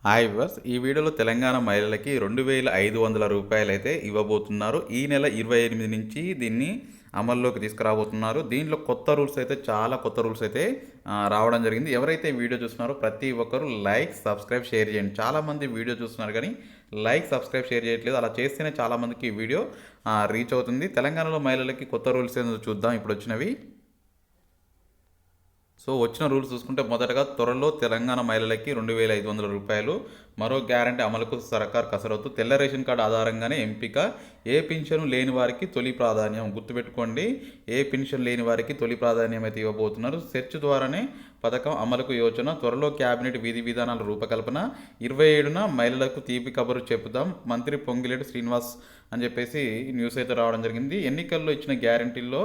Hi viewers, ఈ వీడియోలో తెలంగాణ మహిళలకి 2,500 రూపాయలైతే ఇవ్వబోతున్నారు. ఈ నెల 28 నుంచి దీన్ని అమల్లోకి తీసుకురాబోతున్నారు. దీంట్లో కొత్త రూల్స్ అయితే చాలా కొత్త రూల్స్ అయితే రావడం జరిగింది. ఎవరైతే ఈ వీడియో చూస్తున్నారో ప్రతి ఒక్కరు లైక్, సబ్స్క్రైబ్, షేర్ చేయండి. చాలామంది వీడియో చూస్తున్నారు కానీ లైక్, సబ్స్క్రైబ్, షేర్ చేయట్లేదు. అలా చేస్తేనే చాలామందికి ఈ వీడియో రీచ్ అవుతుంది. తెలంగాణలో మహిళలకి కొత్త రూల్స్ ఏందో చూద్దాం ఇప్పుడు వచ్చినవి. సో వచ్చిన రూల్స్ చూసుకుంటే మొదటగా త్వరలో తెలంగాణ మహిళలకి 2,500 రూపాయలు. మరో గ్యారంటీ అమలుకు సర్కార్ కసరత్తు. తెల్ల రేషన్ కార్డు ఆధారంగానే ఎంపిక. ఏ పింఛను లేని వారికి తొలి ప్రాధాన్యం. గుర్తుపెట్టుకోండి, ఏ పింఛన్ లేని వారికి తొలి ప్రాధాన్యం అయితే ఇవ్వబోతున్నారు. సెర్చ్ ద్వారానే పథకం అమలుకు యోచన. త్వరలో క్యాబినెట్ విధి విధానాల రూపకల్పన. 27న మహిళలకు తీపి కబురు చెప్పుదాం. మంత్రి పొంగిలేటి శ్రీనివాస్ అని చెప్పేసి న్యూస్ అయితే రావడం జరిగింది. ఎన్నికల్లో ఇచ్చిన గ్యారంటీల్లో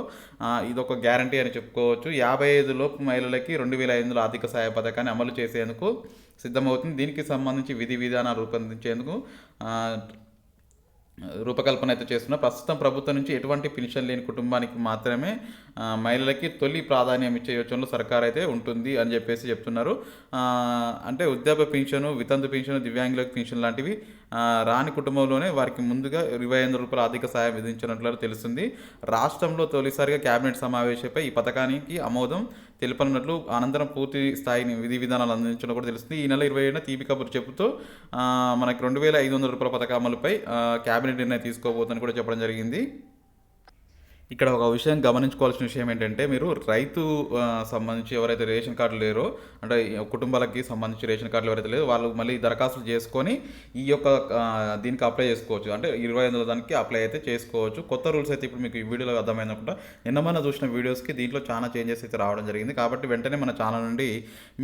ఇదొక గ్యారంటీ అని చెప్పుకోవచ్చు. 55 లోపు మహిళలకి 2,500 ఆర్థిక సహాయ పథకాన్ని అమలు చేసేందుకు సిద్ధమవుతుంది. దీనికి సంబంధించి విధి విధానాలు రూపొందించేందుకు రూపకల్పన అయితే చేస్తున్నారు. ప్రస్తుతం ప్రభుత్వం నుంచి ఎటువంటి పెన్షన్ లేని కుటుంబానికి మాత్రమే మహిళలకి తొలి ప్రాధాన్యం ఇచ్చే యోచనలో సర్కార్ అయితే ఉంటుంది అని చెప్పేసి చెప్తున్నారు. అంటే వృద్ధాప్య పెన్షను, వితంతు పెన్షన్, దివ్యాంగులకు పెన్షన్ లాంటివి రాని కుటుంబంలోనే వారికి ముందుగా 2,500 రూపాయల ఆర్థిక సాయం విధించినట్లు తెలుస్తుంది. రాష్ట్రంలో తొలిసారిగా కేబినెట్ సమావేశంపై ఈ పథకానికి ఆమోదం తెలుపనున్నట్లు అనంతరం పూర్తి స్థాయిని విధి విధానాలు అందించడం కూడా తెలుస్తుంది. ఈ నెల 27న తీపి కబురు చెబుతూ మనకి 2,500 రూపాయల పథక అమలుపై కేబినెట్ నిర్ణయం తీసుకోబోతుందని కూడా చెప్పడం జరిగింది. ఇక్కడ ఒక విషయం గమనించుకోవాల్సిన విషయం ఏంటంటే, మీరు రైతు సంబంధించి ఎవరైతే రేషన్ కార్డులు లేరో, అంటే కుటుంబాలకి సంబంధించి రేషన్ కార్డులు ఎవరైతే లేరో వాళ్ళు మళ్ళీ దరఖాస్తులు చేసుకొని ఈ యొక్క దీనికి అప్లై చేసుకోవచ్చు. అంటే 2,500 దానికి అప్లై అయితే చేసుకోవచ్చు. కొత్త రూల్స్ అయితే ఇప్పుడు మీకు ఈ వీడియోలో అర్థమైందనుకుంటా. నిన్న చూసిన వీడియోస్కి దీంట్లో చాలా చేంజెస్ అయితే రావడం జరిగింది. కాబట్టి వెంటనే మన ఛానల్ నుండి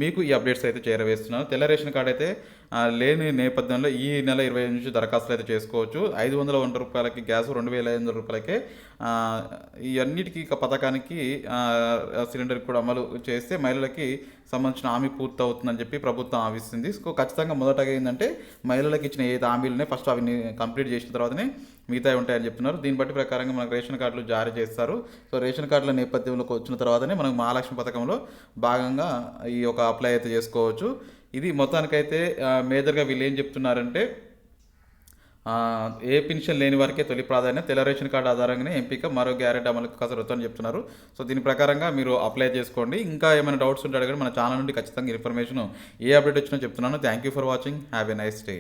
మీకు ఈ అప్డేట్స్ అయితే చేరవేస్తున్నాను. తెల్ల రేషన్ కార్డు అయితే లేని నేపథ్యంలో ఈ నెల 25 నుంచి దరఖాస్తులు అయితే చేసుకోవచ్చు. 500 రూపాయలకి గ్యాస్, 2,500 రూపాయలకే ఈ అన్నిటికీ పథకానికి సిలిండర్కి కూడా అమలు చేస్తే మహిళలకి సంబంధించిన హామీ పూర్తి అవుతుందని చెప్పి ప్రభుత్వం ఆవిస్తుంది. సో ఖచ్చితంగా మొదటగా ఏంటంటే మహిళలకు ఇచ్చిన ఏ హామీలునే ఫస్ట్ అవి కంప్లీట్ చేసిన తర్వాతనే మిగతాయి ఉంటాయని చెప్తున్నారు. దీన్ని బట్టి ప్రకారంగా మనకు రేషన్ కార్డులు జారీ చేస్తారు. సో రేషన్ కార్డుల నేపథ్యంలోకి వచ్చిన తర్వాతనే మనకు మహాలక్ష్మి పథకంలో భాగంగా ఈ యొక్క అప్లై అయితే చేసుకోవచ్చు. ఇది మొత్తానికైతే మేజర్గా వీళ్ళు ఏం చెప్తున్నారంటే, ఏ పెన్షన్ లేని వారికే తొలి ప్రాధాన్యత, తెల్ల రేషన్ కార్డు ఆధారంగానే ఎంపిక, మరో గ్యారెంటీ అమలుకు కసరత్తు అని చెప్తున్నారు. సో దీని ప్రకారంగా మీరు అప్లై చేసుకోండి. ఇంకా ఏమైనా డౌట్స్ ఉంటే అడగండి. మన ఛానల్ నుండి ఖచ్చితంగా ఇన్ఫర్మేషన్ ఏ అప్డేట్ వచ్చినా చెప్తున్నాను. Thank you for watching. Have a nice day.